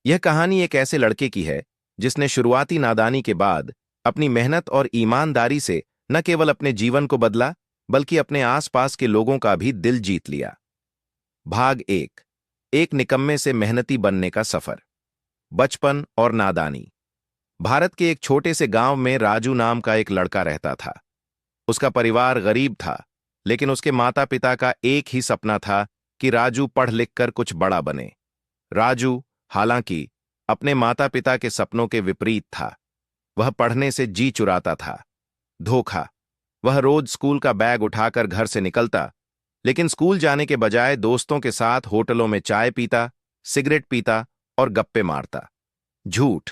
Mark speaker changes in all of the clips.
Speaker 1: यह कहानी एक ऐसे लड़के की है जिसने शुरुआती नादानी के बाद अपनी मेहनत और ईमानदारी से न केवल अपने जीवन को बदला बल्कि अपने आसपास के लोगों का भी दिल जीत लिया। भाग एक निकम्मे से मेहनती बनने का सफर। बचपन और नादानी। भारत के एक छोटे से गांव में राजू नाम का एक लड़का रहता था। उसका परिवार गरीब था, लेकिन उसके माता पिता का एक ही सपना था कि राजू पढ़ लिख कर कुछ बड़ा बने। राजू, हालांकि, अपने माता पिता के सपनों के विपरीत था। वह पढ़ने से जी चुराता था। धोखा। वह रोज स्कूल का बैग उठाकर घर से निकलता, लेकिन स्कूल जाने के बजाय दोस्तों के साथ होटलों में चाय पीता, सिगरेट पीता और गप्पे मारता। झूठ।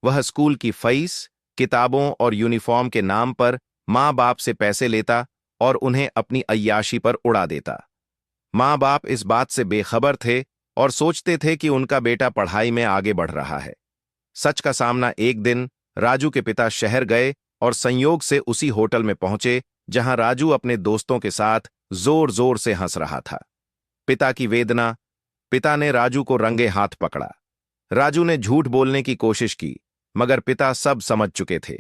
Speaker 1: वह स्कूल की फीस, किताबों और यूनिफॉर्म के नाम पर माँ बाप से पैसे लेता और उन्हें अपनी अय्याशी पर उड़ा देता। माँ बाप इस बात से बेखबर थे और सोचते थे कि उनका बेटा पढ़ाई में आगे बढ़ रहा है। सच का सामना एक दिन राजू के पिता शहर गए और संयोग से उसी होटल में पहुंचे जहां राजू अपने दोस्तों के साथ जोर जोर से हंस रहा था। पिता की वेदना। पिता ने राजू को रंगे हाथ पकड़ा। राजू ने झूठ बोलने की कोशिश की, मगर पिता सब समझ चुके थे।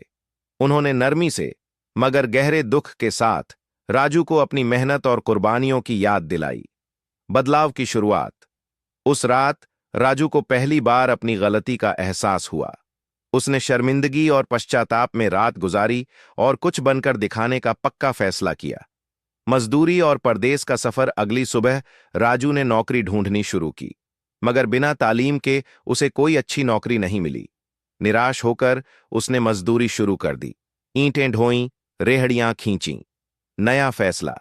Speaker 1: उन्होंने नरमी से मगर गहरे दुख के साथ राजू को अपनी मेहनत और कुर्बानियों की याद दिलाई। बदलाव की शुरुआत। उस रात राजू को पहली बार अपनी गलती का एहसास हुआ। उसने शर्मिंदगी और पश्चाताप में रात गुजारी और कुछ बनकर दिखाने का पक्का फैसला किया। मजदूरी और परदेस का सफर। अगली सुबह राजू ने नौकरी ढूंढनी शुरू की, मगर बिना तालीम के उसे कोई अच्छी नौकरी नहीं मिली। निराश होकर उसने मजदूरी शुरू कर दी। ईंटें ढोईं, रेहड़ियां खींचीं। नया फैसला।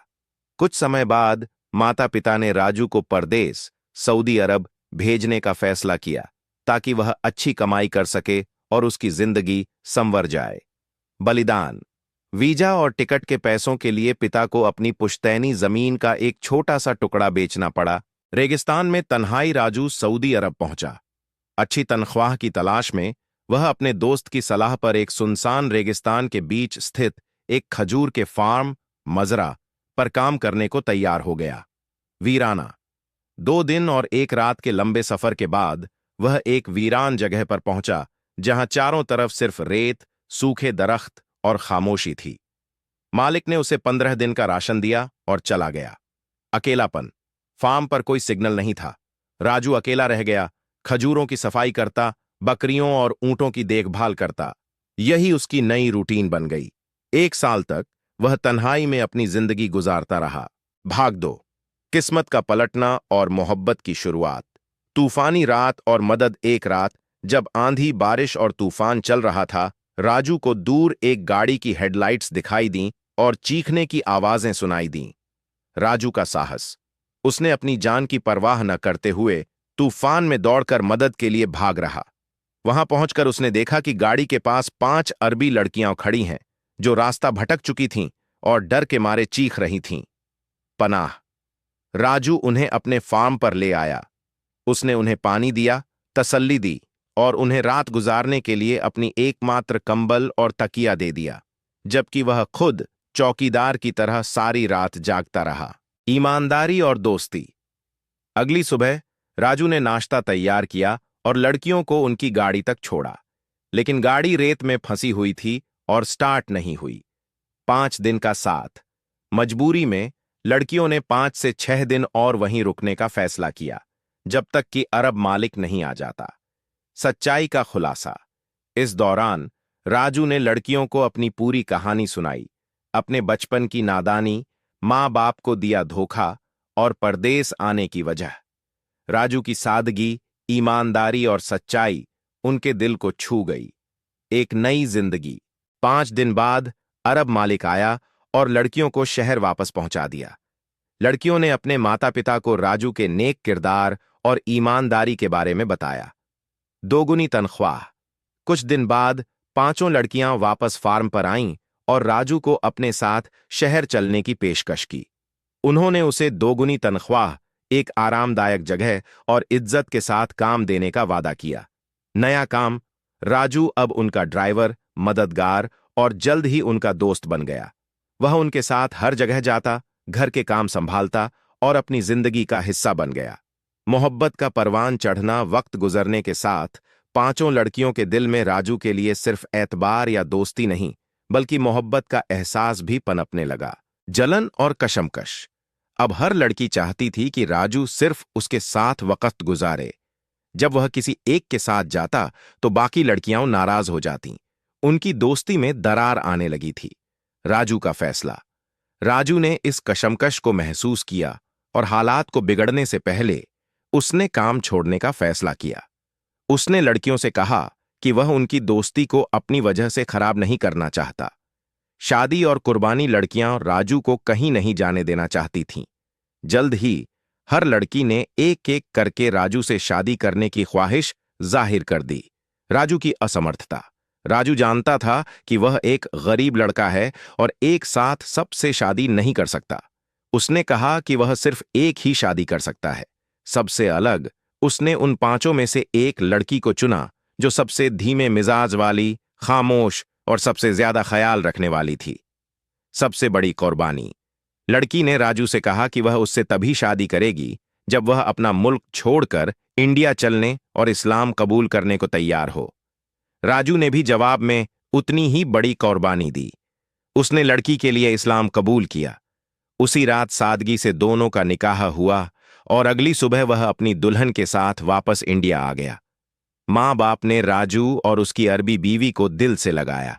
Speaker 1: कुछ समय बाद माता पिता ने राजू को परदेस, सऊदी अरब भेजने का फैसला किया ताकि वह अच्छी कमाई कर सके और उसकी जिंदगी संवर जाए। बलिदान। वीजा और टिकट के पैसों के लिए पिता को अपनी पुश्तैनी जमीन का एक छोटा सा टुकड़ा बेचना पड़ा। रेगिस्तान में तन्हाई राजू सऊदी अरब पहुंचा। अच्छी तनख्वाह की तलाश में वह अपने दोस्त की सलाह पर एक सुनसान रेगिस्तान के बीच स्थित एक खजूर के फार्म, मजरा पर काम करने को तैयार हो गया। वीराना। 2 दिन और 1 रात के लंबे सफर के बाद वह एक वीरान जगह पर पहुंचा जहां चारों तरफ सिर्फ रेत, सूखे दरख्त और खामोशी थी। मालिक ने उसे 15 दिन का राशन दिया और चला गया। अकेलापन। फार्म पर कोई सिग्नल नहीं था। राजू अकेला रह गया, खजूरों की सफाई करता, बकरियों और ऊंटों की देखभाल करता। यही उसकी नई रूटीन बन गई। 1 साल तक वह तन्हाई में अपनी जिंदगी गुजारता रहा। भाग 2। किस्मत का पलटना और मोहब्बत की शुरुआत। तूफानी रात और मदद। एक रात जब आंधी, बारिश और तूफान चल रहा था, राजू को दूर एक गाड़ी की हेडलाइट्स दिखाई दीं और चीखने की आवाजें सुनाई दीं। राजू का साहस। उसने अपनी जान की परवाह न करते हुए तूफान में दौड़कर मदद के लिए भाग रहा। वहां पहुंचकर उसने देखा कि गाड़ी के पास 5 अरबी लड़कियां खड़ी हैं जो रास्ता भटक चुकी थीं और डर के मारे चीख रही थीं। पनाह। राजू उन्हें अपने फार्म पर ले आया। उसने उन्हें पानी दिया, तसल्ली दी और उन्हें रात गुजारने के लिए अपनी एकमात्र कंबल और तकिया दे दिया, जबकि वह खुद चौकीदार की तरह सारी रात जागता रहा। ईमानदारी और दोस्ती। अगली सुबह राजू ने नाश्ता तैयार किया और लड़कियों को उनकी गाड़ी तक छोड़ा, लेकिन गाड़ी रेत में फंसी हुई थी और स्टार्ट नहीं हुई। 5 दिन का साथ। मजबूरी में लड़कियों ने 5 से 6 दिन और वहीं रुकने का फैसला किया, जब तक कि अरब मालिक नहीं आ जाता। सच्चाई का खुलासा। इस दौरान राजू ने लड़कियों को अपनी पूरी कहानी सुनाई। अपने बचपन की नादानी, माँ बाप को दिया धोखा और परदेस आने की वजह। राजू की सादगी, ईमानदारी और सच्चाई उनके दिल को छू गई। एक नई जिंदगी। 5 दिन बाद अरब मालिक आया और लड़कियों को शहर वापस पहुंचा दिया। लड़कियों ने अपने माता पिता को राजू के नेक किरदार और ईमानदारी के बारे में बताया। दोगुनी तनख्वाह। कुछ दिन बाद 5 लड़कियां वापस फार्म पर आईं और राजू को अपने साथ शहर चलने की पेशकश की। उन्होंने उसे दोगुनी तनख्वाह, एक आरामदायक जगह और इज्जत के साथ काम देने का वादा किया। नया काम। राजू अब उनका ड्राइवर, मददगार और जल्द ही उनका दोस्त बन गया। वह उनके साथ हर जगह जाता, घर के काम संभालता और अपनी जिंदगी का हिस्सा बन गया। मोहब्बत का परवान चढ़ना वक्त गुजरने के साथ पांचों लड़कियों के दिल में राजू के लिए सिर्फ एतबार या दोस्ती नहीं, बल्कि मोहब्बत का एहसास भी पनपने लगा। जलन और कशमकश। अब हर लड़की चाहती थी कि राजू सिर्फ उसके साथ वक्त गुजारे। जब वह किसी एक के साथ जाता तो बाकी लड़कियां नाराज हो जातीं। उनकी दोस्ती में दरार आने लगी थी। राजू का फैसला। राजू ने इस कशमकश को महसूस किया और हालात को बिगड़ने से पहले उसने काम छोड़ने का फैसला किया। उसने लड़कियों से कहा कि वह उनकी दोस्ती को अपनी वजह से खराब नहीं करना चाहता। शादी और कुर्बानी लड़कियां राजू को कहीं नहीं जाने देना चाहती थीं। जल्द ही हर लड़की ने एक एक करके राजू से शादी करने की ख्वाहिश जाहिर कर दी। राजू की असमर्थता। राजू जानता था कि वह एक गरीब लड़का है और एक साथ सबसे शादी नहीं कर सकता। उसने कहा कि वह सिर्फ एक ही शादी कर सकता है, सबसे अलग। उसने उन पांचों में से एक लड़की को चुना जो सबसे धीमे मिजाज वाली, खामोश और सबसे ज्यादा ख्याल रखने वाली थी। सबसे बड़ी कुर्बानी। लड़की ने राजू से कहा कि वह उससे तभी शादी करेगी जब वह अपना मुल्क छोड़कर इंडिया चलने और इस्लाम कबूल करने को तैयार हो। राजू ने भी जवाब में उतनी ही बड़ी कुर्बानी दी। उसने लड़की के लिए इस्लाम कबूल किया। उसी रात सादगी से दोनों का निकाह हुआ और अगली सुबह वह अपनी दुल्हन के साथ वापस इंडिया आ गया। माँ बाप ने राजू और उसकी अरबी बीवी को दिल से लगाया।